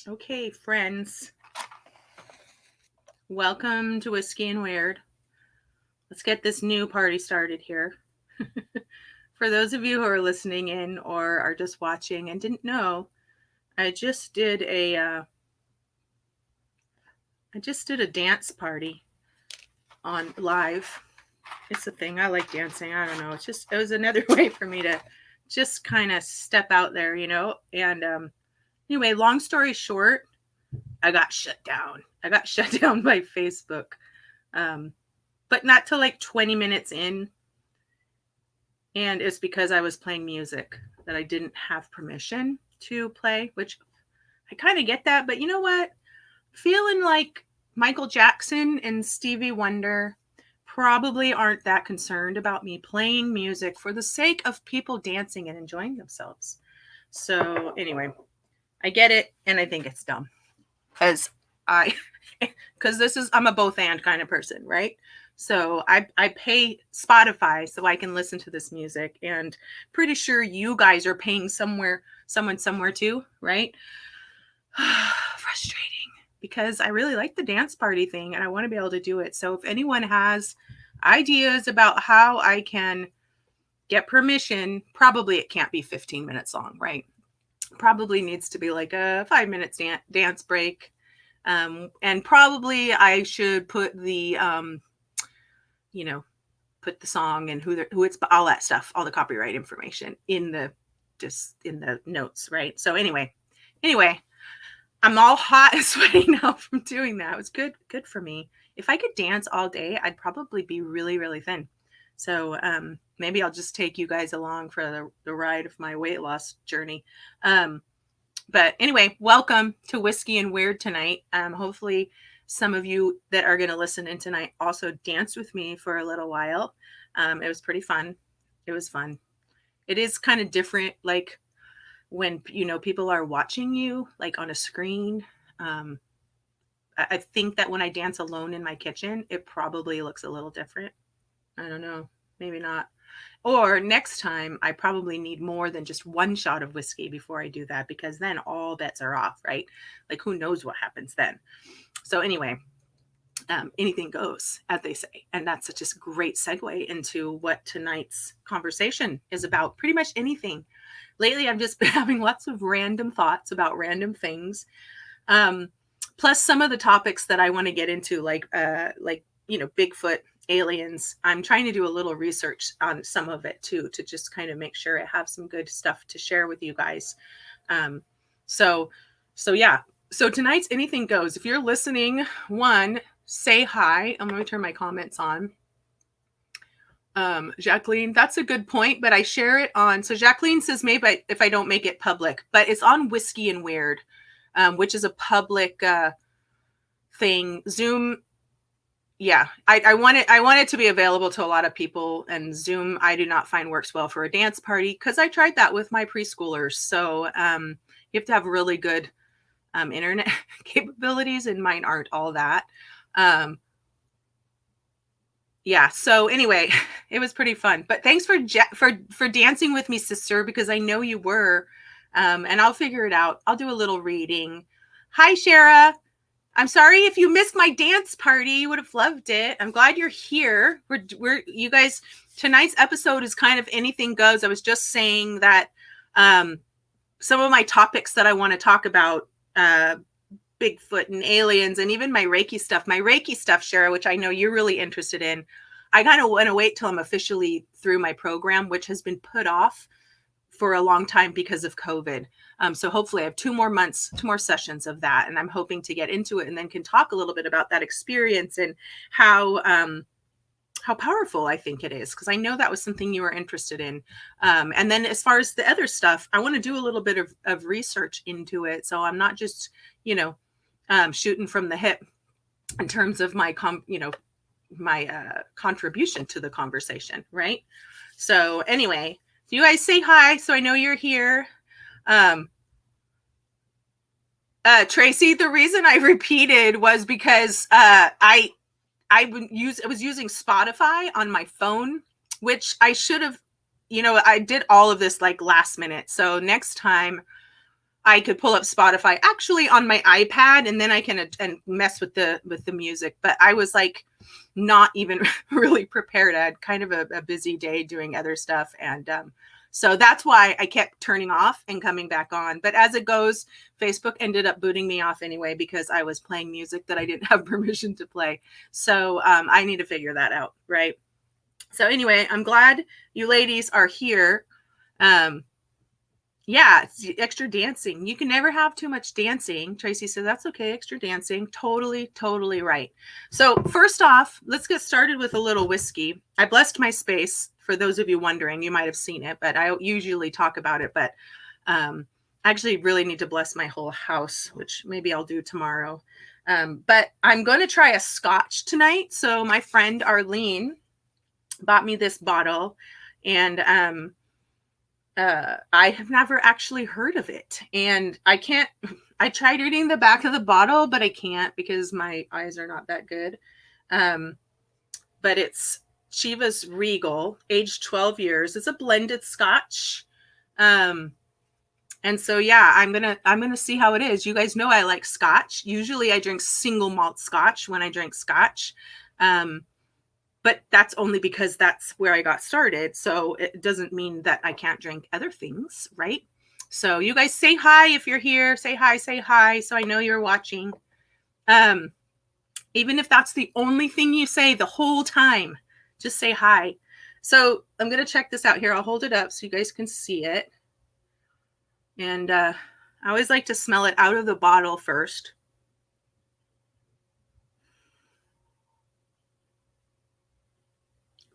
Okay, friends, welcome to Whiskey and Weird. Let's get this new party started here. For those of you who are listening in or are just watching and didn't know, I just did a dance party on live. It's a thing. I like dancing. I don't know. It was another way for me to just kind of step out there, And anyway, long story short, I got shut down. I got shut down by Facebook. But not till like 20 minutes in. And it's because I was playing music that I didn't have permission to play, which I kind of get that. But you know what? Feeling like Michael Jackson and Stevie Wonder probably aren't that concerned about me playing music for the sake of people dancing and enjoying themselves. So anyway, I get it, and I think it's dumb because I'm a both and kind of person, right? So I pay Spotify so I can listen to this music, and pretty sure you guys are paying someone somewhere too, right? Frustrating because I really like the dance party thing and I want to be able to do it. So if anyone has ideas about how I can get permission, probably it can't be 15 minutes long, right? Probably needs to be like a 5 minute dance break. And probably I should put the, put the song and who it's, all that stuff, all the copyright information in the notes, right? So anyway, I'm all hot and sweaty now from doing that. It was good for me. If I could dance all day, I'd probably be really, really thin. So maybe I'll just take you guys along for the ride of my weight loss journey. But anyway, welcome to Whiskey and Weird tonight. Hopefully some of you that are going to listen in tonight also danced with me for a little while. It was pretty fun. It was fun. It is kind of different, like when, people are watching you like on a screen. I think that when I dance alone in my kitchen, it probably looks a little different. I don't know. Maybe not. Or next time, I probably need more than just one shot of whiskey before I do that, because then all bets are off, right? Like, who knows what happens then? So anyway, anything goes, as they say. And that's such a great segue into what tonight's conversation is about. Pretty much anything. Lately, I've just been having lots of random thoughts about random things. Plus some of the topics that I want to get into, like Bigfoot, aliens. I'm trying to do a little research on some of it too, to just kind of make sure I have some good stuff to share with you guys. So yeah. So tonight's anything goes. If you're listening, one, say hi. I'm going to turn my comments on. Jacqueline, that's a good point, but I share it on. So Jacqueline says maybe if I don't make it public, but it's on Whiskey and Weird, which is a public thing. Zoom. Yeah, I want it to be available to a lot of people, and Zoom I do not find works well for a dance party, because I tried that with my preschoolers. So you have to have really good internet capabilities, and mine aren't all that. Yeah. So anyway, it was pretty fun. But thanks for dancing with me, sister, because I know you were. And I'll figure it out. I'll do a little reading. Hi, Shara. I'm sorry if you missed my dance party. You would have loved it. I'm glad you're here. We're you guys. Tonight's episode is kind of anything goes. I was just saying that some of my topics that I want to talk about, Bigfoot and aliens, and even my Reiki stuff, Shara, which I know you're really interested in. I kind of want to wait till I'm officially through my program, which has been put off for a long time because of COVID. So hopefully I have 2 more sessions of that. And I'm hoping to get into it and then can talk a little bit about that experience and how powerful I think it is, because I know that was something you were interested in. And then as far as the other stuff, I want to do a little bit of research into it. So I'm not just, shooting from the hip in terms of my contribution to the conversation, right? So anyway, you guys say hi so I know you're here. Tracy, the reason I repeated was because I was using Spotify on my phone, which I should have, I did all of this like last minute. So next time I could pull up Spotify actually on my iPad, and then I can and mess with the music. But I was like not even really prepared. I had kind of a busy day doing other stuff, and so that's why I kept turning off and coming back on. But as it goes, Facebook ended up booting me off anyway because I was playing music that I didn't have permission to play. So I need to figure that out, right? So anyway, I'm glad you ladies are here. Yeah, it's extra dancing. You can never have too much dancing. Tracy said, that's okay. Extra dancing. Totally, totally right. So first off, let's get started with a little whiskey. I blessed my space. For those of you wondering, you might have seen it, but I usually talk about it. But I actually really need to bless my whole house, which maybe I'll do tomorrow. But I'm going to try a scotch tonight. So my friend Arlene bought me this bottle, and I have never actually heard of it, and I tried reading the back of the bottle, but I can't because my eyes are not that good. But it's Chivas Regal, aged 12 years. It's a blended scotch. And so, yeah, I'm going to see how it is. You guys know I like scotch. Usually I drink single malt scotch when I drink scotch. But that's only because that's where I got started. So it doesn't mean that I can't drink other things, right? So you guys say hi if you're here. Say hi, so I know you're watching. Even if that's the only thing you say the whole time, just say hi. So I'm going to check this out here. I'll hold it up so you guys can see it. And I always like to smell it out of the bottle first.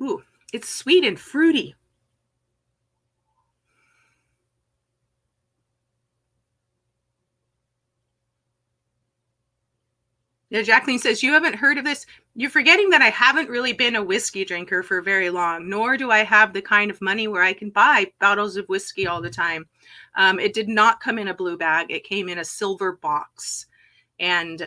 Ooh, it's sweet and fruity. Yeah, Jacqueline says, you haven't heard of this. You're forgetting that I haven't really been a whiskey drinker for very long, nor do I have the kind of money where I can buy bottles of whiskey all the time. It did not come in a blue bag. It came in a silver box. And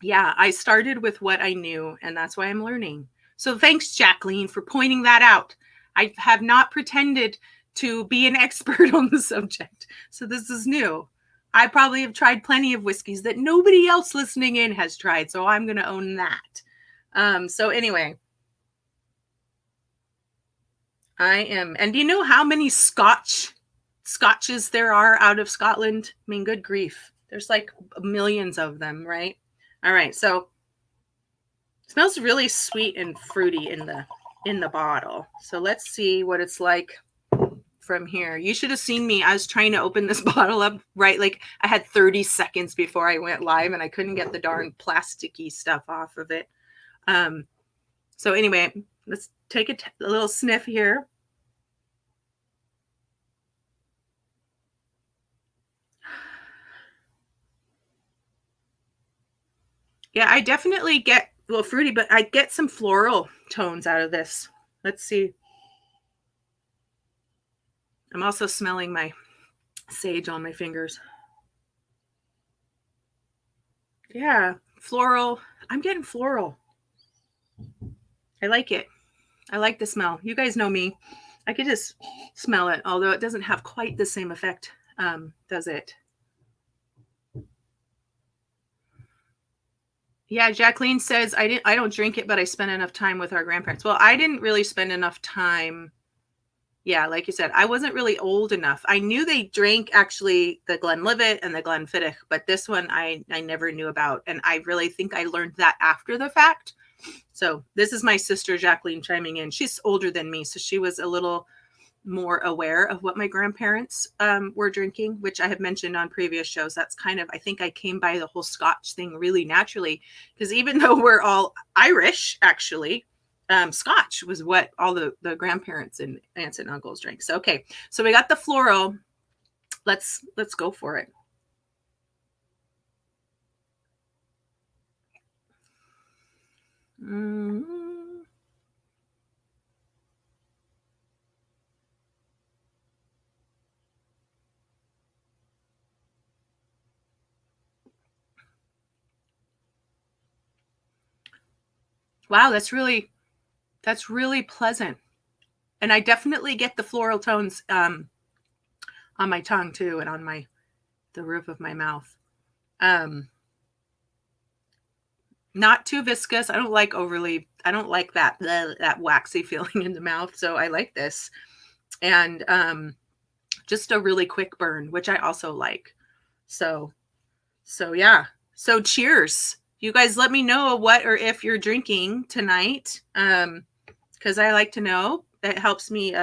yeah, I started with what I knew, and that's why I'm learning. So thanks, Jacqueline, for pointing that out. I have not pretended to be an expert on the subject. So this is new. I probably have tried plenty of whiskeys that nobody else listening in has tried. So I'm going to own that. So anyway, I am. And do you know how many scotches there are out of Scotland? I mean, good grief. There's like millions of them, right? All right. So it smells really sweet and fruity in the bottle. So let's see what it's like from here. You should have seen me. I was trying to open this bottle up, right? Like I had 30 seconds before I went live and I couldn't get the darn plasticky stuff off of it. So anyway, let's take a little sniff here. Yeah, I definitely get a little fruity, but I get some floral tones out of this. Let's see. I'm also smelling my sage on my fingers. Yeah, floral. I'm getting floral. I like it. I like the smell. You guys know me. I could just smell it, although it doesn't have quite the same effect, does it? Yeah, Jacqueline says I don't drink it, but I spend enough time with our grandparents. Well, I didn't really spend enough time. Yeah, like you said, I wasn't really old enough. I knew they drank actually the Glenlivet and the Glenfiddich, but this one I never knew about. And I really think I learned that after the fact. So this is my sister, Jacqueline, chiming in. She's older than me, so she was a little more aware of what my grandparents were drinking, which I have mentioned on previous shows. That's kind of, I think I came by the whole Scotch thing really naturally, because even though we're all Irish, actually, Scotch was what all the grandparents and aunts and uncles drank. So, okay. So we got the floral. Let's go for it. Mm-hmm. Wow, that's really pleasant. And I definitely get the floral tones on my tongue too, and on the roof of my mouth. Not too viscous. I don't like that waxy feeling in the mouth. So I like this. And just a really quick burn, which I also like. So yeah. So cheers. You guys let me know what or if you're drinking tonight. Because I like to know. That helps me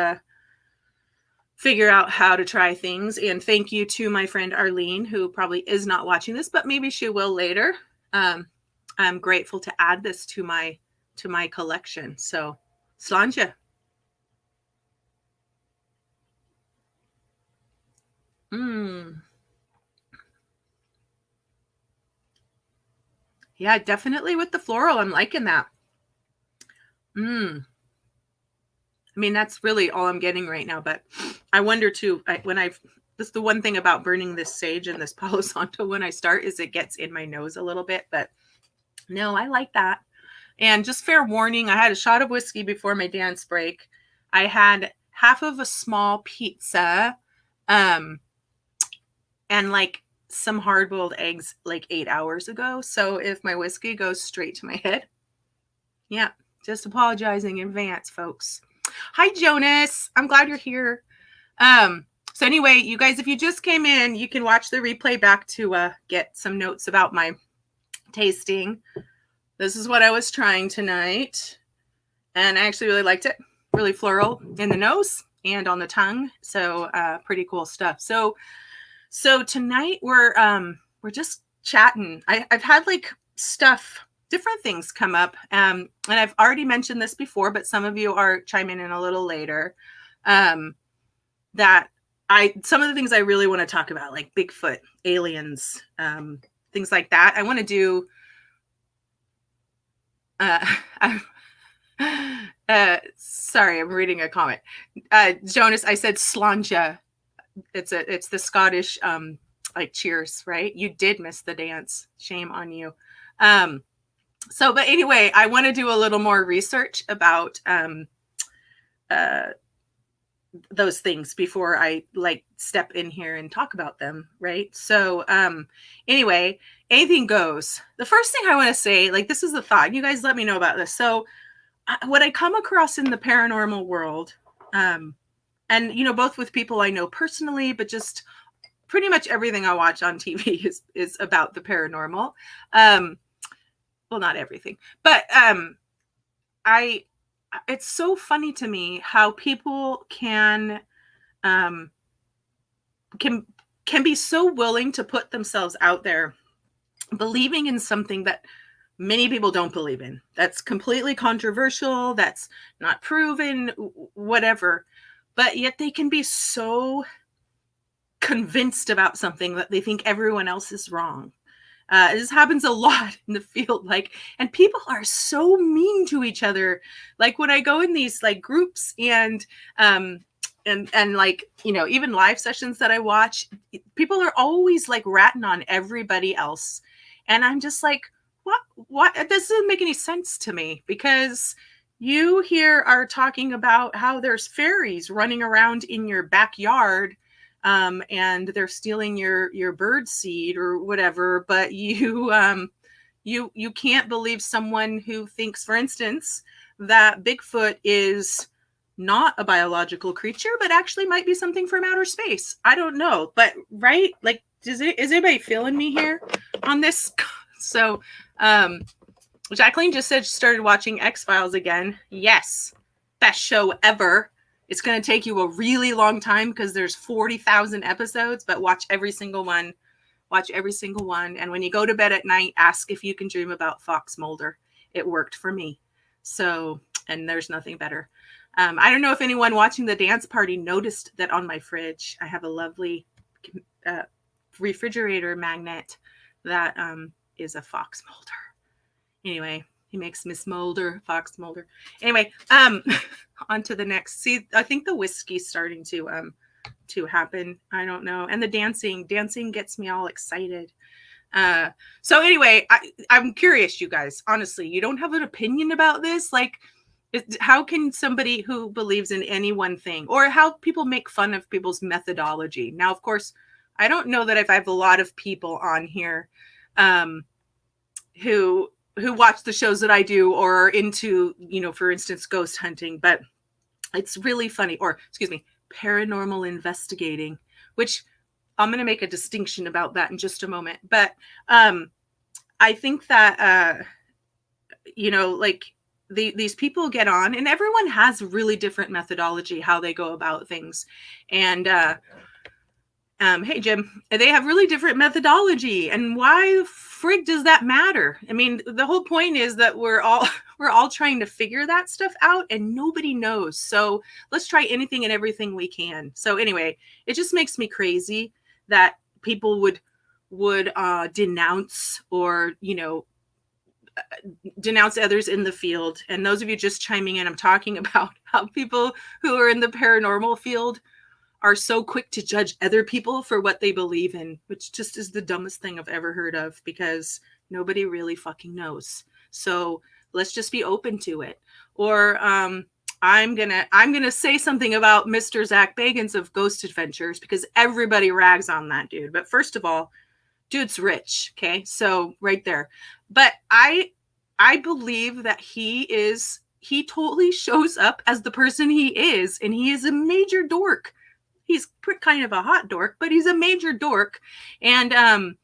figure out how to try things. And thank you to my friend Arlene, who probably is not watching this, but maybe she will later. I'm grateful to add this to my collection. So, Slanja. Yeah, definitely with the floral. I'm liking that. I mean, that's really all I'm getting right now. But I wonder too, this is the one thing about burning this sage and this Palo Santo when I start is it gets in my nose a little bit. But no, I like that. And just fair warning, I had a shot of whiskey before my dance break. I had half of a small pizza, and like some hard-boiled eggs like 8 hours ago. So if my whiskey goes straight to my head, yeah, just apologizing in advance, folks. Hi, Jonas. I'm glad you're here. So anyway, you guys, if you just came in, you can watch the replay back to get some notes about my tasting. This is what I was trying tonight. And I actually really liked it. Really floral in the nose and on the tongue. So pretty cool stuff. So tonight we're just chatting. I've had like different things come up. And I've already mentioned this before, but some of you are chiming in a little later. That some of the things I really want to talk about, like Bigfoot, aliens, things like that. I want to do sorry, I'm reading a comment. Jonas, I said Slanja. It's the Scottish like cheers, right? You did miss the dance. Shame on you. But anyway, I want to do a little more research about those things before I like step in here and talk about them, right? So anyway, anything goes. The first thing I want to say, like this is the thought. You guys let me know about this. So what I come across in the paranormal world, and both with people I know personally, but just pretty much everything I watch on TV is about the paranormal. Well, not everything, but it's so funny to me how people can be so willing to put themselves out there, believing in something that many people don't believe in. That's completely controversial. That's not proven, whatever. But yet they can be so convinced about something that they think everyone else is wrong. This happens a lot in the field, and people are so mean to each other. Like when I go in these like groups and like, even live sessions that I watch, people are always like ratting on everybody else. And I'm just like, what? This doesn't make any sense to me, because you here are talking about how there's fairies running around in your backyard, and they're stealing your bird seed or whatever, but you can't believe someone who thinks, for instance, that Bigfoot is not a biological creature, but actually might be something from outer space. I don't know, but right? Like, is anybody feeling me here on this? So, Jacqueline just said she started watching X-Files again. Yes, best show ever. It's going to take you a really long time because there's 40,000 episodes, but watch every single one. Watch every single one. And when you go to bed at night, ask if you can dream about Fox Mulder. It worked for me. So, and there's nothing better. I don't know if anyone watching the dance party noticed that on my fridge, I have a lovely refrigerator magnet that is a Fox Mulder. Anyway, he makes Miss Mulder, Fox Mulder. Anyway, on to the next. See, I think the whiskey's starting to happen. I don't know. And the dancing gets me all excited. So anyway, I'm curious, you guys, honestly, you don't have an opinion about this? Like, How can somebody who believes in any one thing, or how people make fun of people's methodology? Now, of course, I don't know that if I have a lot of people on here who watch the shows that I do or are into, for instance, ghost hunting, but it's really funny, or excuse me, paranormal investigating, which I'm going to make a distinction about that in just a moment. But I think that, like these people get on, and everyone has really different methodology, how they go about things. And hey, Jim, they have really different methodology. And why frig does that matter? I mean, the whole point is that we're all trying to figure that stuff out, and nobody knows. So let's try anything and everything we can. So anyway, it just makes me crazy that people would denounce, or denounce others in the field. And those of you just chiming in, I'm talking about how people who are in the paranormal field are so quick to judge other people for what they believe in, which just is the dumbest thing I've ever heard of, because nobody really fucking knows. So let's just be open to it. Or I'm gonna say something about Mr. Zach Bagans of Ghost Adventures, because everybody rags on that dude. But first of all, dude's rich. Okay, so right there. But I believe that he totally shows up as the person he is, and he is a major dork. He's kind of a hot dork, but he's a major dork. And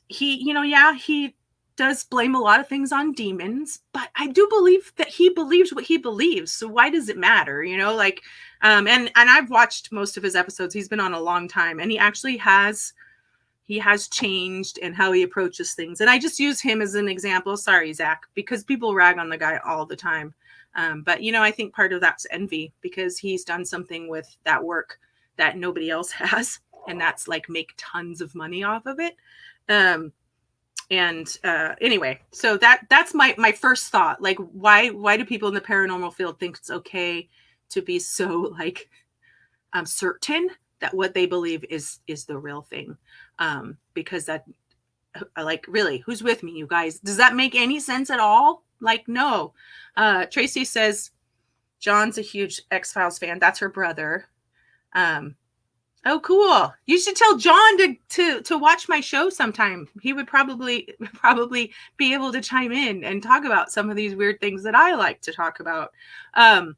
he, he does blame a lot of things on demons, but I do believe that he believes what he believes. So why does it matter? And I've watched most of his episodes. He's been on a long time, and he actually has changed in how he approaches things. And I just use him as an example. Sorry, Zach, because people rag on the guy all the time. But, I think part of that's envy, because he's done something with that work that nobody else has. And that's like make tons of money off of it. Anyway, so that's my first thought. Like, why do people in the paranormal field think it's okay to be so like certain that what they believe is the real thing? Because that, like, really, who's with me, you guys? Does that make any sense at all? Like, no. Tracy says John's a huge X-Files fan. That's her brother. Oh, cool. You should tell John to watch my show sometime. He would probably be able to chime in and talk about some of these weird things that I like to talk about. I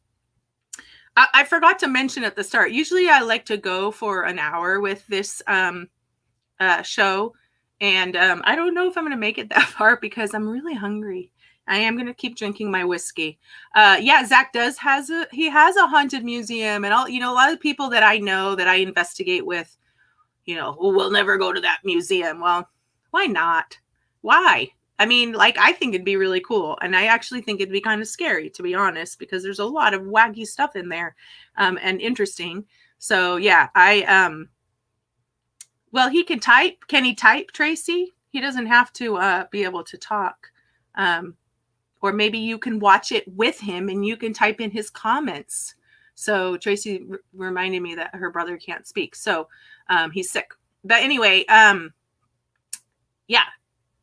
forgot to mention at the start, usually I like to go for an hour with this show. And I don't know if I'm going to make it that far, because I'm really hungry. I am going to keep drinking my whiskey. Yeah, Zach has a haunted museum, and all, a lot of people that I know that I investigate with, we'll never go to that museum. Well, why not? Why? I mean, like, I think it'd be really cool. And I actually think it'd be kind of scary, to be honest, because there's a lot of wacky stuff in there, and interesting. So yeah, well, he can type. Can he type, Tracy? He doesn't have to be able to talk. Or maybe you can watch it with him and you can type in his comments. So Tracy reminded me that her brother can't speak. So he's sick. But anyway, yeah,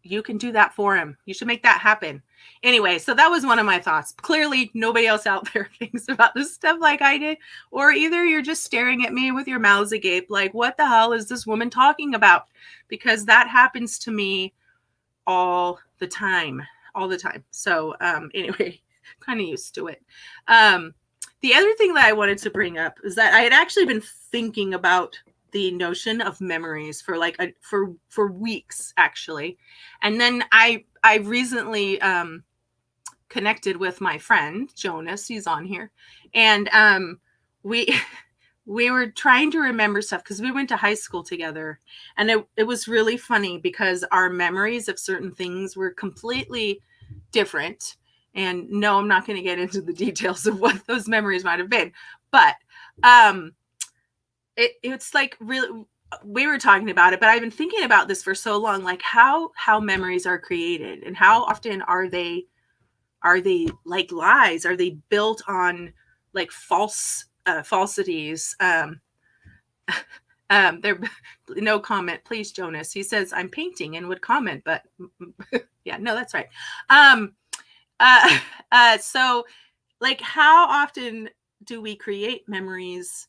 you can do that for him. You should make that happen. Anyway, so that was one of my thoughts. Clearly, nobody else out there thinks about this stuff like I did. Or either you're just staring at me with your mouths agape, like, what the hell is this woman talking about? Because that happens to me all the time. So anyway, kind of used to it. The other thing that I wanted to bring up is that I had actually been thinking about the notion of memories for for weeks, actually. And then I recently connected with my friend Jonas. He's on here. And we were trying to remember stuff, because we went to high school together. And it was really funny, because our memories of certain things were completely different. And no, I'm not going to get into the details of what those memories might have been. But it's like, really, we were talking about it, but I've been thinking about this for so long, like how memories are created, and how often are they like lies? Are they built on like falsities? There, no comment, please, Jonas. He says I'm painting and would comment, but yeah, no, that's right. uh, so like, how often do we create memories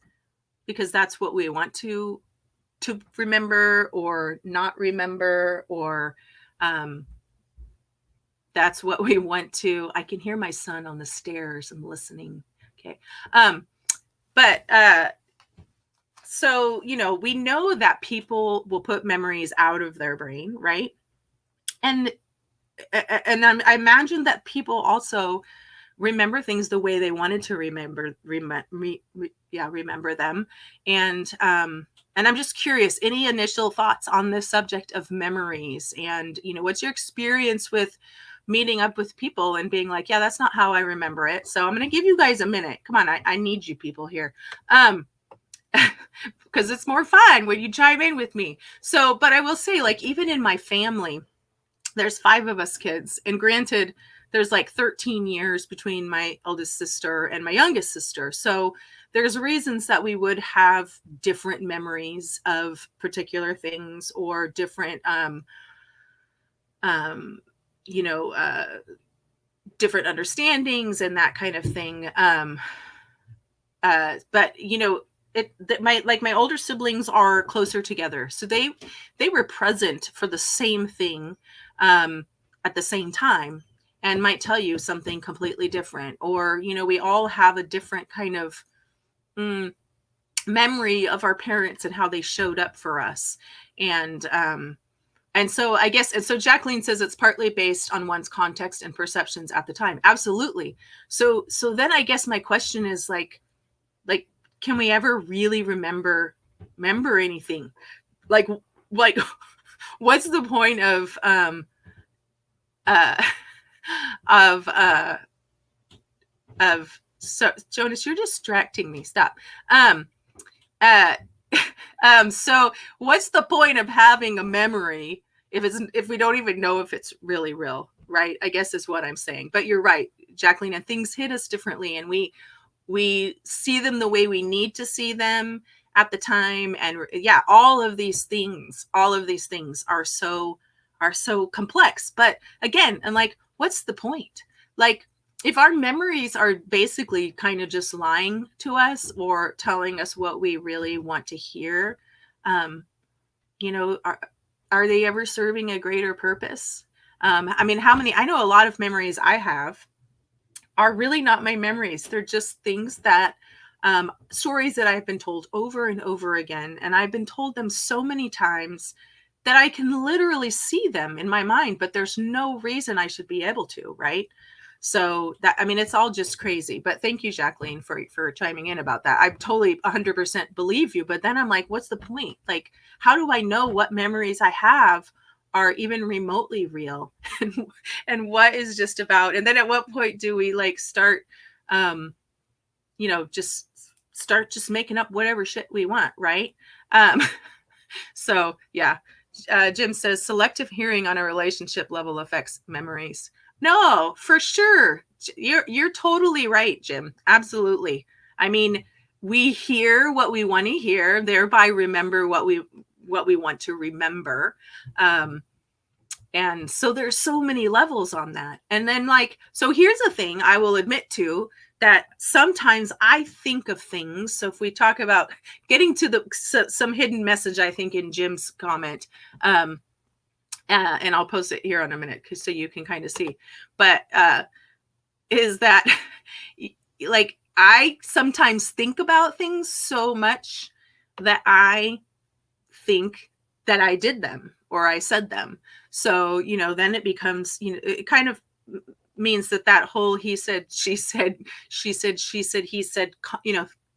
because that's what we want to remember or not remember, or um, that's what we want to. I can hear my son on the stairs. I'm listening. Okay. Um, but so, we know that people will put memories out of their brain, right? And I imagine that people also remember things the way they wanted to remember them. And I'm just curious, any initial thoughts on this subject of memories? And what's your experience with meeting up with people and being like, yeah, that's not how I remember it. So I'm going to give you guys a minute. Come on, I need you people here. Because it's more fun when you chime in with me. So, but I will say, like, even in my family, there's 5 of us kids, and granted, there's like 13 years between my eldest sister and my youngest sister. So there's reasons that we would have different memories of particular things, or different you know different understandings and that kind of thing. But my older siblings are closer together, so they were present for the same thing at the same time, and might tell you something completely different. Or we all have a different kind of memory of our parents and how they showed up for us. And so I guess, and so Jacqueline says it's partly based on one's context and perceptions at the time. Absolutely. So then I guess my question is like, can we ever really remember anything? Like what's the point of uh of so Jonas, you're distracting me. Stop. Uh so what's the point of having a memory if we don't even know if it's really real, right? I guess is what I'm saying. But you're right, Jacqueline, and things hit us differently, and we see them the way we need to see them at the time. And yeah, all of these things are so complex. But again, and like, what's the point? Like, if our memories are basically kind of just lying to us or telling us what we really want to hear, um, are they ever serving a greater purpose? I mean, I know a lot of memories I have are really not my memories. They're just things that, stories that I've been told over and over again. And I've been told them so many times that I can literally see them in my mind, but there's no reason I should be able to, right? So that, I mean, it's all just crazy. But thank you, Jacqueline, for chiming in about that. I totally 100% believe you. But then I'm like, what's the point? Like, how do I know what memories I have are even remotely real? And what is just about? And then at what point do we like start, just start just making up whatever shit we want, right? So yeah. Jim says selective hearing on a relationship level affects memories. No, for sure. You're totally right, Jim. Absolutely. I mean, we hear what we want to hear, thereby remember what we want to remember. And so there's so many levels on that. And then like, so here's a thing I will admit to, that sometimes I think of things. So if we talk about getting to some hidden message, I think in Jim's comment, and I'll post it here in a minute so you can kind of see, but is that like, I sometimes think about things so much that I think that I did them or I said them. So, then it becomes, it kind of means that whole he said, she said, she said, he said,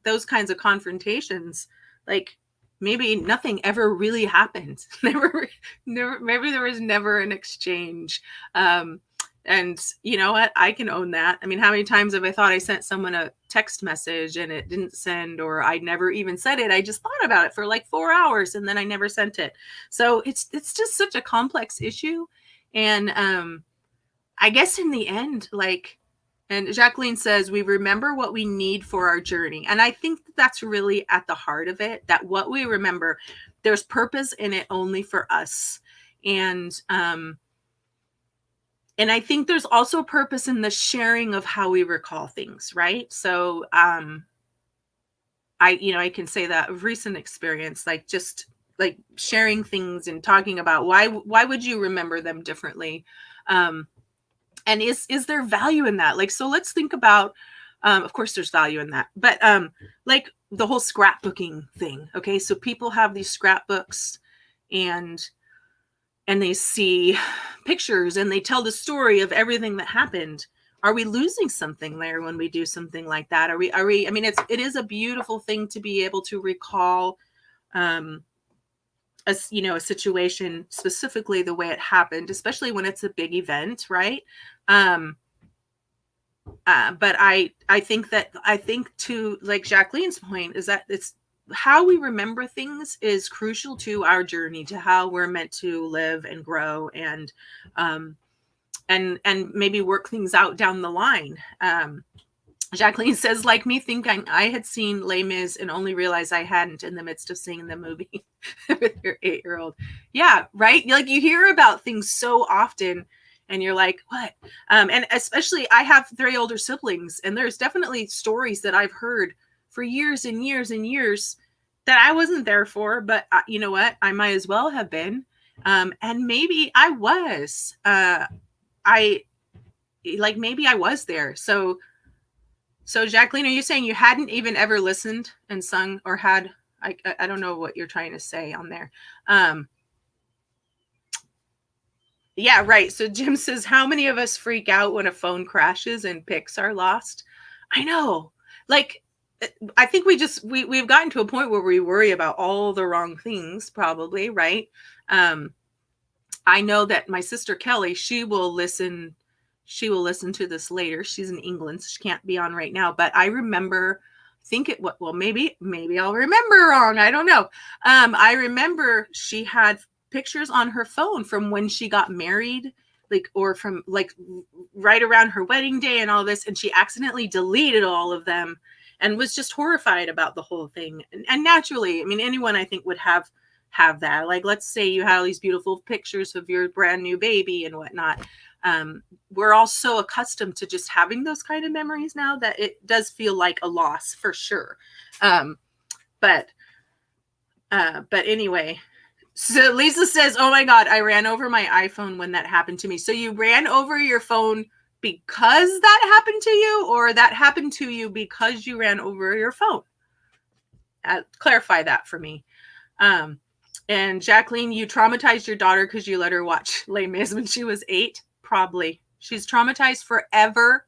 those kinds of confrontations, like maybe nothing ever really happened. never, maybe there was never an exchange. And you know what? I can own that. I mean, how many times have I thought I sent someone a text message and it didn't send, or I never even said it. I just thought about it for like 4 hours and then I never sent it. So it's just such a complex issue. And I guess in the end, like, and Jacqueline says, we remember what we need for our journey. And I think that's really at the heart of it, that what we remember, there's purpose in it only for us. And And I think there's also a purpose in the sharing of how we recall things, right? So I can say that of recent experience, like just like sharing things and talking about why would you remember them differently, um, and is there value in that? Like, so let's think about, of course, there's value in that, but like the whole scrapbooking thing. Okay, so people have these scrapbooks, and they see pictures and they tell the story of everything that happened. Are we losing something there when we do something like that? Are we I mean, it is a beautiful thing to be able to recall, um a situation specifically the way it happened, especially when it's a big event, right? um but I think to like Jacqueline's point is that it's how we remember things is crucial to our journey, to how we're meant to live and grow, um and maybe work things out down the line. Jacqueline says, like me thinking I had seen Les Mis and only realized I hadn't in the midst of seeing the movie with your 8-year-old. Yeah, right. Like you hear about things so often, and you're like, what? And especially, I have 3 older siblings, and there's definitely stories that I've heard for years and years and years that I wasn't there for, but you know what? I might as well have been. And maybe I was. I like maybe I was there. So Jacqueline, are you saying you hadn't even ever listened and sung or had? I don't know what you're trying to say on there. Um, yeah, right. So Jim says, how many of us freak out when a phone crashes and pics are lost? I know. Like, I think we've gotten to a point where we worry about all the wrong things, probably, right? Um, I know that my sister Kelly, she will listen to this later. She's in England, so she can't be on right now. But I remember, well, maybe I'll remember wrong. I don't know. I remember she had pictures on her phone from when she got married, like, or from like right around her wedding day and all this, and she accidentally deleted all of them and was just horrified about the whole thing. And naturally, I mean, anyone I think would have that. Like, let's say you had all these beautiful pictures of your brand new baby and whatnot. We're all so accustomed to just having those kind of memories now that it does feel like a loss for sure. Um, but anyway, so Lisa says, oh my God, I ran over my iPhone when that happened to me. So you ran over your phone because that happened to you, or that happened to you because you ran over your phone? Clarify that for me. And Jacqueline, you traumatized your daughter because you let her watch Les Mis when she was 8? Probably. She's traumatized forever,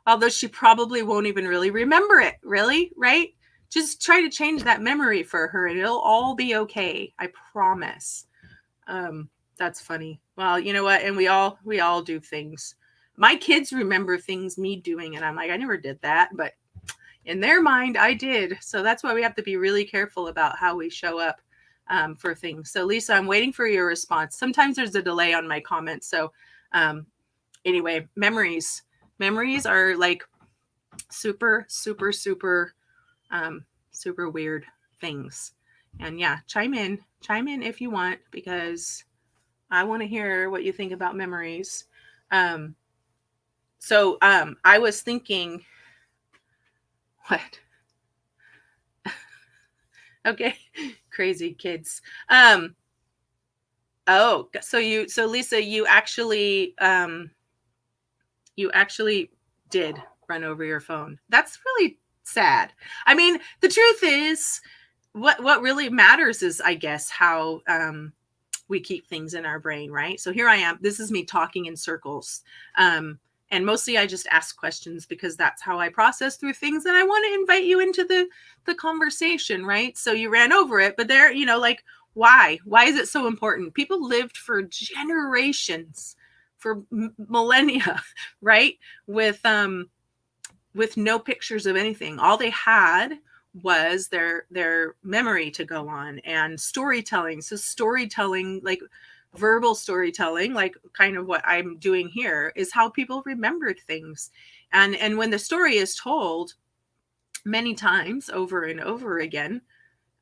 although she probably won't even really remember it. Really, right? Just try to change that memory for her and it'll all be okay. I promise. That's funny. Well, you know what? And we all do things. My kids remember things me doing, and I'm like, I never did that, but in their mind, I did. So that's why we have to be really careful about how we show up for things. So Lisa, I'm waiting for your response. Sometimes there's a delay on my comments. So anyway, memories are like super, super, super, super weird things. And yeah, chime in if you want, because I want to hear what you think about memories. So I was thinking, what? Okay, crazy kids. Oh, so Lisa, you actually did run over your phone. That's really sad. I mean, the truth is, what really matters is, I guess, how we keep things in our brain, right? So here I am. This is me talking in circles. And mostly I just ask questions because that's how I process through things, and I want to invite you into the conversation, right? So you ran over it, but there, like, why is it so important? People lived for generations, for millennia, right? With no pictures of anything. All they had was their memory to go on, and storytelling. So storytelling, like verbal storytelling, like kind of what I'm doing here, is how people remembered things. And when the story is told many times over and over again,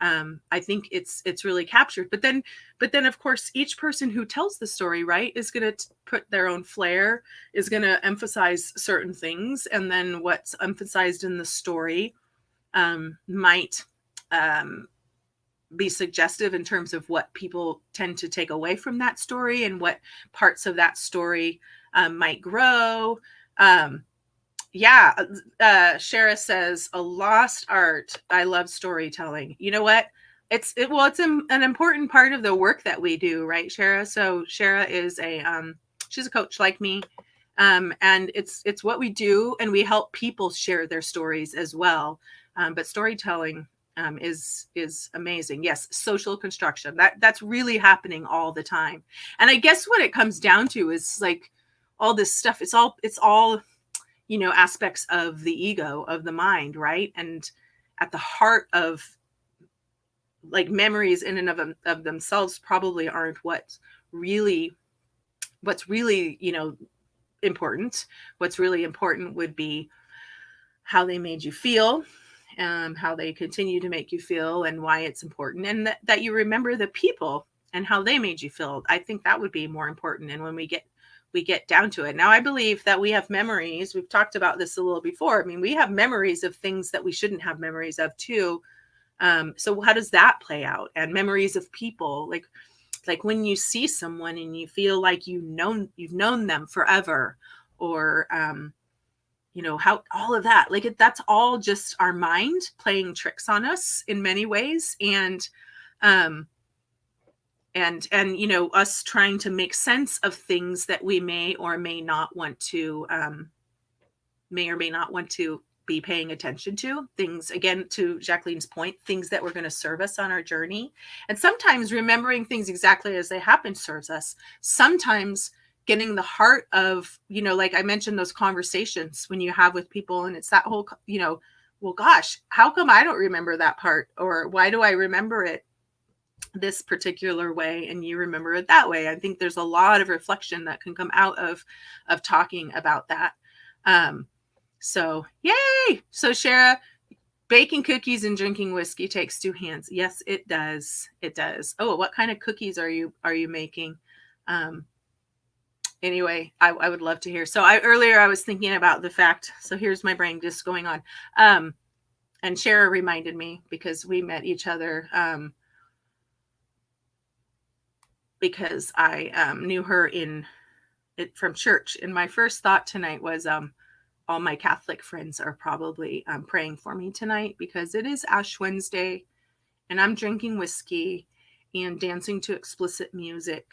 I think it's really captured. But then of course each person who tells the story, right, is going to put their own flair, is going to emphasize certain things, and then what's emphasized in the story might be suggestive in terms of what people tend to take away from that story and what parts of that story might grow. Shara says a lost art. I love storytelling. You know what? It's an important part of the work that we do, right, Shara? So Shara is she's a coach like me, and it's what we do, and we help people share their stories as well. But storytelling is amazing. Yes, social construction, that's really happening all the time. And I guess what it comes down to is like all this stuff. It's all aspects of the ego, of the mind, right? And at the heart of, like, memories in and of themselves probably aren't what's really important. What's really important would be how they made you feel, how they continue to make you feel, and why it's important, and that you remember the people and how they made you feel. I think that would be more important. And when we get down to it, now I believe that we have memories. We've talked about this a little before. I mean, we have memories of things that we shouldn't have memories of too. So how does that play out? And memories of people, like when you see someone and you feel like you've known them forever, or how all of that, like that's all just our mind playing tricks on us in many ways. Um and us trying to make sense of things that we may or may not want to be paying attention to. Things, again, to Jacqueline's point, things that were going to serve us on our journey. And sometimes remembering things exactly as they happen serves us. Sometimes getting the heart of, like I mentioned, those conversations when you have with people, and it's that whole, well, gosh, how come I don't remember that part? Or why do I remember it this particular way and you remember it that way? I think there's a lot of reflection that can come out of talking about that. So yay! So Shara, baking cookies and drinking whiskey takes two hands. Yes, it does. It does. Oh, what kind of cookies are you making? Anyway, I would love to hear. So earlier I was thinking about the fact, so here's my brain just going on. And Shara reminded me, because we met each other because I knew her from church. And my first thought tonight was all my Catholic friends are probably praying for me tonight, because it is Ash Wednesday and I'm drinking whiskey and dancing to explicit music.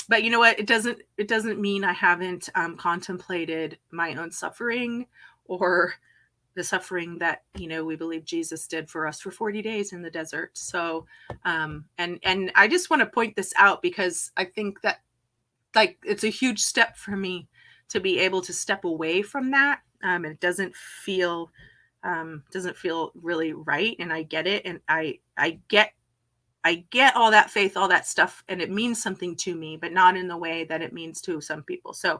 But you know what? It doesn't mean I haven't contemplated my own suffering, or the suffering that we believe Jesus did for us for 40 days in the desert. So and I just want to point this out, because I think that, like, it's a huge step for me to be able to step away from that. It doesn't feel really right, and I get it, and I get all that faith, all that stuff, and it means something to me, but not in the way that it means to some people. So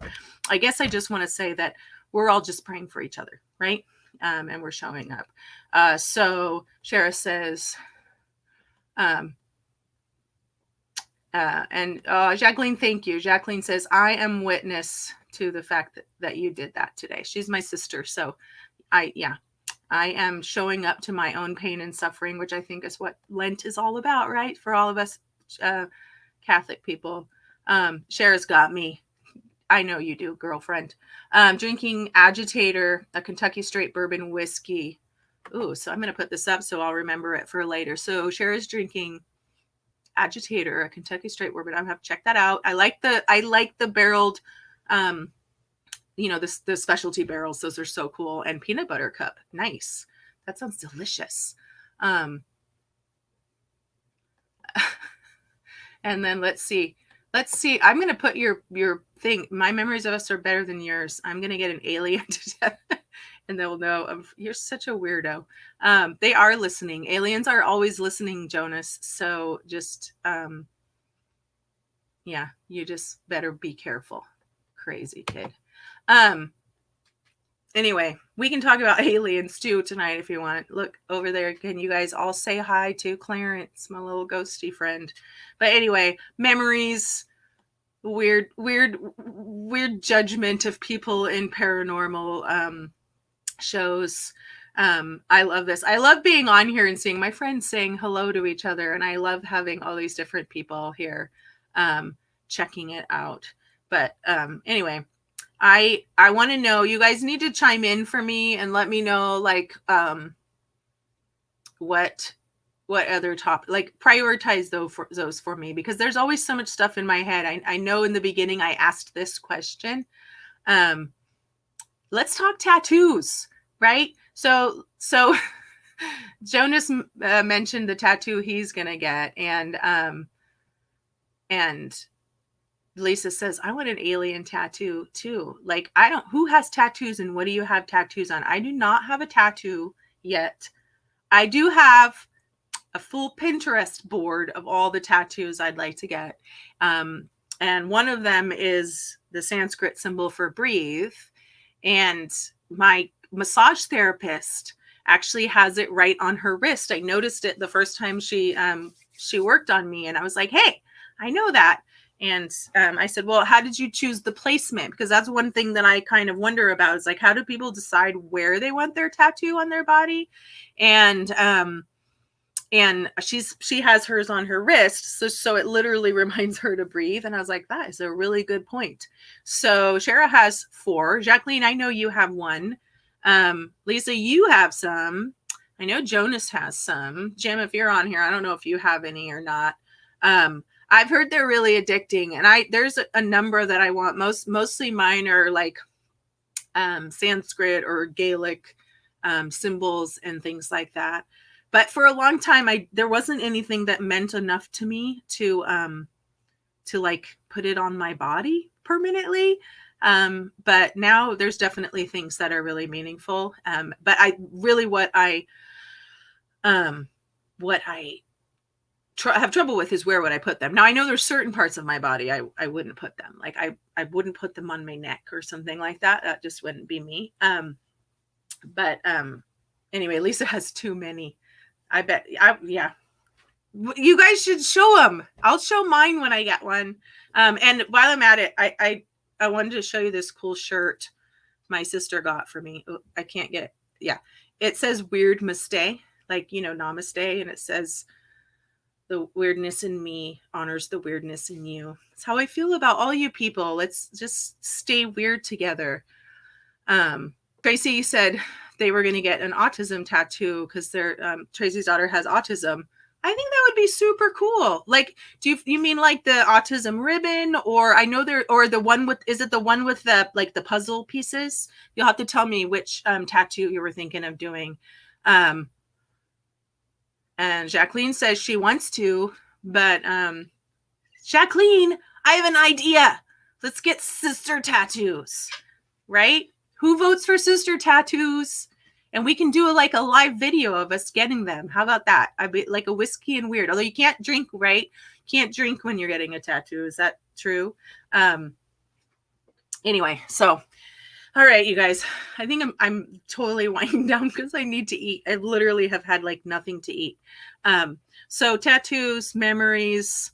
I guess I just want to say that we're all just praying for each other, right? And we're showing up. So Shara says, Jacqueline, thank you. Jacqueline says, I am witness to the fact that you did that today. She's my sister. So I am showing up to my own pain and suffering, which I think is what Lent is all about, right? For all of us Catholic people. Shara's got me. I know you do, girlfriend. Drinking Agitator, a Kentucky straight bourbon whiskey. Ooh, so I'm going to put this up so I'll remember it for later. So Shara's drinking Agitator, a Kentucky straight bourbon. I have to check that out. I like the barreled, the specialty barrels. Those are so cool. And peanut butter cup. Nice. That sounds delicious. And then let's see. I'm going to put your thing. My memories of us are better than yours. I'm going to get an alien to death, and they'll know you're such a weirdo. They are listening. Aliens are always listening, Jonas. So just, you just better be careful. Crazy kid. Anyway, we can talk about aliens too tonight if you want. Look over there. Can you guys all say hi to Clarence, my little ghosty friend? But anyway, memories, weird judgment of people in paranormal shows. I love this. I love being on here and seeing my friends saying hello to each other, and I love having all these different people here checking it out. But anyway, I want to know, you guys need to chime in for me and let me know like what other topic, like prioritize those for me, because there's always so much stuff in my head. I know in the beginning I asked this question. Let's talk tattoos, right? So Jonas mentioned the tattoo he's gonna get, and Lisa says, I want an alien tattoo too. Like, I don't, who has tattoos and what do you have tattoos on? I do not have a tattoo yet. I do have a full Pinterest board of all the tattoos I'd like to get. And one of them is the Sanskrit symbol for breathe. And my massage therapist actually has it right on her wrist. I noticed it the first time she worked on me, and I was like, hey, I know that. And I said, well, how did you choose the placement? Because that's one thing that I kind of wonder about, is like, how do people decide where they want their tattoo on their body? And she has hers on her wrist, so it literally reminds her to breathe. And I was like, that is a really good point. So Shara has 4. Jacqueline, I know you have 1. Lisa, you have some. I know Jonas has some. Jim, if you're on here, I don't know if you have any or not. I've heard they're really addicting, and there's a number that I want. Mostly mine are like Sanskrit or Gaelic symbols and things like that. But for a long time, there wasn't anything that meant enough to me to like put it on my body permanently. But now there's definitely things that are really meaningful. But what I have trouble with is where would I put them. Now I know there's certain parts of my body I wouldn't put them. Like I wouldn't put them on my neck or something like that. That just wouldn't be me. But anyway, Lisa has too many. I bet. Yeah. You guys should show them. I'll show mine when I get one. And while I'm at it, I wanted to show you this cool shirt my sister got for me. Oh, I can't get it. Yeah. It says weird mistake, like, namaste. And it says, the weirdness in me honors the weirdness in you. It's how I feel about all you people. Let's just stay weird together. Tracy said they were going to get an autism tattoo because Tracy's daughter has autism. I think that would be super cool. Like, do you mean like the autism ribbon, or I know or the one with, is it the one with the puzzle pieces? You'll have to tell me which tattoo you were thinking of doing. And Jacqueline says she wants to, but Jacqueline, I have an idea. Let's get sister tattoos, right? Who votes for sister tattoos? And we can do a live video of us getting them. How about that? I'd be like a whiskey and weird. Although you can't drink, right? Can't drink when you're getting a tattoo. Is that true? Anyway, so all right, you guys. I think I'm totally winding down because I need to eat. I literally have had nothing to eat. So tattoos, memories.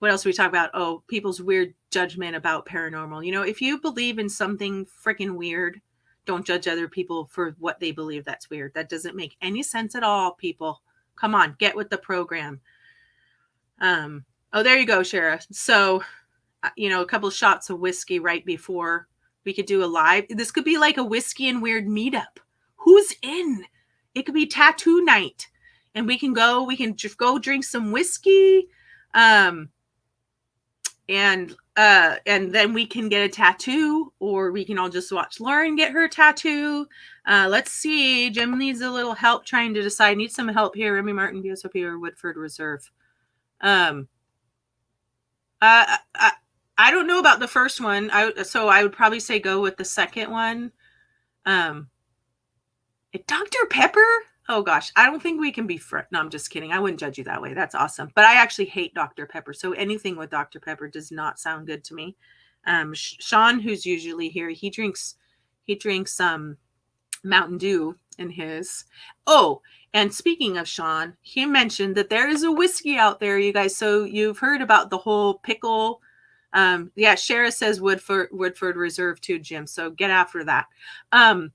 What else we talk about? Oh, people's weird judgment about paranormal. If you believe in something freaking weird, don't judge other people for what they believe that's weird. That doesn't make any sense at all, people. Come on, get with the program. Oh, there you go, Shara. So, a couple shots of whiskey right before we could do a live. This could be like a whiskey and weird meetup. Who's in? It could be tattoo night, and we can go drink some whiskey. And then we can get a tattoo, or we can all just watch Lauren get her tattoo. Let's see. Jim needs a little help trying to decide. Need some help here. Remy Martin, BSOP, or Woodford Reserve. I don't know about the first one. So I would probably say go with the second one. Dr. Pepper? Oh gosh, I don't think we can be friends. No, I'm just kidding. I wouldn't judge you that way. That's awesome. But I actually hate Dr. Pepper. So anything with Dr. Pepper does not sound good to me. Sean, who's usually here, he drinks Mountain Dew in his. Oh, and speaking of Sean, he mentioned that there is a whiskey out there, you guys. So you've heard about the whole pickle. Yeah, Shara says Woodford Reserve too, Jim. So get after that. Um,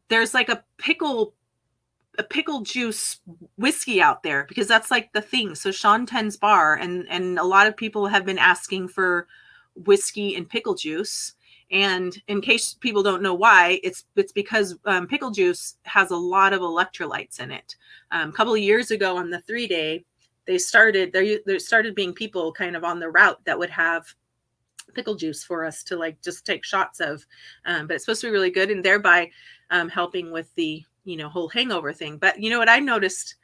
there's like a pickle juice whiskey out there because that's like the thing. So Sean Ten's Bar and a lot of people have been asking for whiskey and pickle juice. And in case people don't know why, it's because pickle juice has a lot of electrolytes in it. A couple of years ago on the 3-day, there started being people kind of on the route that would have pickle juice for us to like just take shots of, but it's supposed to be really good and thereby helping with the whole hangover thing. But you know what I noticed,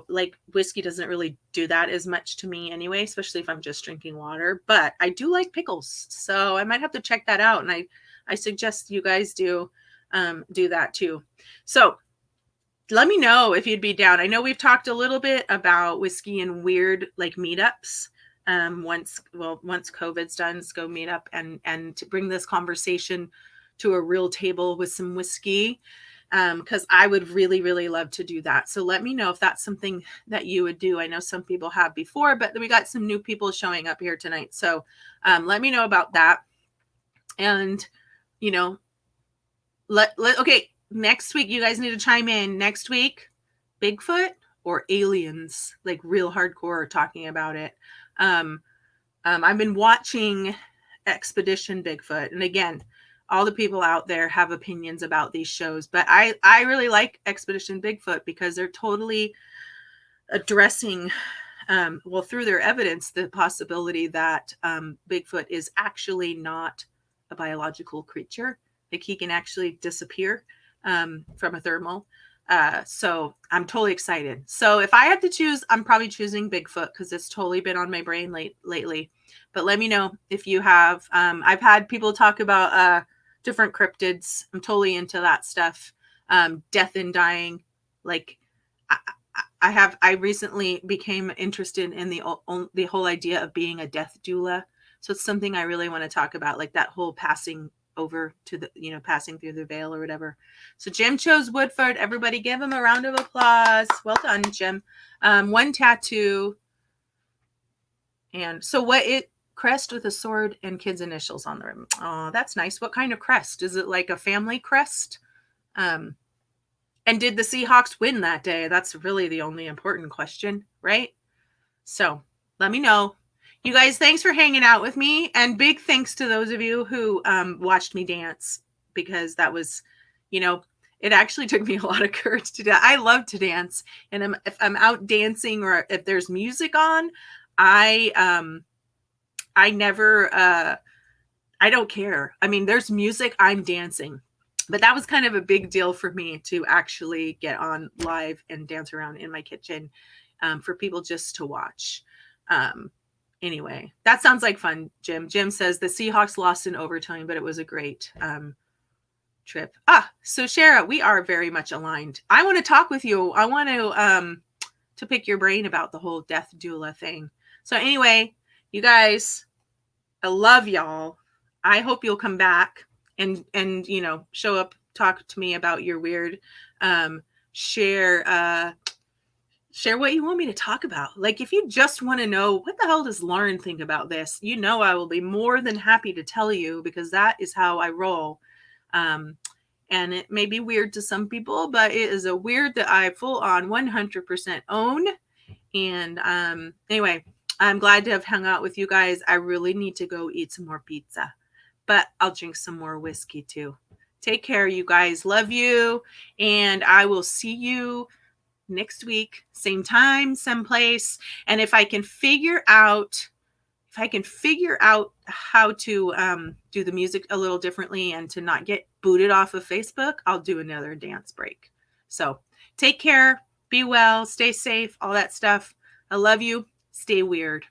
like whiskey doesn't really do that as much to me anyway, especially if I'm just drinking water. But I do like pickles, so I might have to check that out. And I suggest you guys do that too. So let me know if you'd be down. I know we've talked a little bit about whiskey and weird like meetups. Once COVID's done, let's go meet up and to bring this conversation to a real table with some whiskey. Because I would really, really love to do that. So let me know if that's something that you would do. I know some people have before, but we got some new people showing up here tonight. So let me know about that. And, okay, next week, you guys need to chime in. Next week, Bigfoot or aliens, like real hardcore talking about it. I've been watching Expedition Bigfoot. And again, all the people out there have opinions about these shows, but I really like Expedition Bigfoot because they're totally addressing, through their evidence, the possibility that Bigfoot is actually not a biological creature. Like he can actually disappear from a thermal. So I'm totally excited. So if I had to choose, I'm probably choosing Bigfoot because it's totally been on my brain lately. But let me know if you have. I've had people talk about different cryptids. I'm totally into that stuff. Death and dying. Like I recently became interested in the whole idea of being a death doula. So it's something I really want to talk about, like that whole passing over to the, passing through the veil or whatever. So Jim chose Woodford. Everybody give him a round of applause. Well done, Jim. One tattoo. And so crest with a sword and kids' initials on the rim. Oh, that's nice. What kind of crest? Is it like a family crest? And did the Seahawks win that day? That's really the only important question, right? So let me know. You guys, thanks for hanging out with me. And big thanks to those of you who watched me dance, because that was, it actually took me a lot of courage to do that. I love to dance. And if I'm out dancing or if there's music on, I don't care. I mean, there's music, I'm dancing. But that was kind of a big deal for me to actually get on live and dance around in my kitchen for people just to watch. Anyway, that sounds like fun, Jim. Jim says the Seahawks lost in overtime, but it was a great trip. So Shara, we are very much aligned. I want to talk with you. I want to pick your brain about the whole death doula thing. So anyway, you guys, I love y'all. I hope you'll come back and show up, talk to me about your weird, share what you want me to talk about. Like if you just want to know what the hell does Lauren think about this, I will be more than happy to tell you, because that is how I roll. And it may be weird to some people, but it is a weird that I full on 100% own. And anyway, I'm glad to have hung out with you guys. I really need to go eat some more pizza, but I'll drink some more whiskey too. Take care, you guys. Love you. And I will see you next week, same time, same place. And if I can figure out how to do the music a little differently and to not get booted off of Facebook, I'll do another dance break. So take care, be well, stay safe, all that stuff. I love you. Stay weird.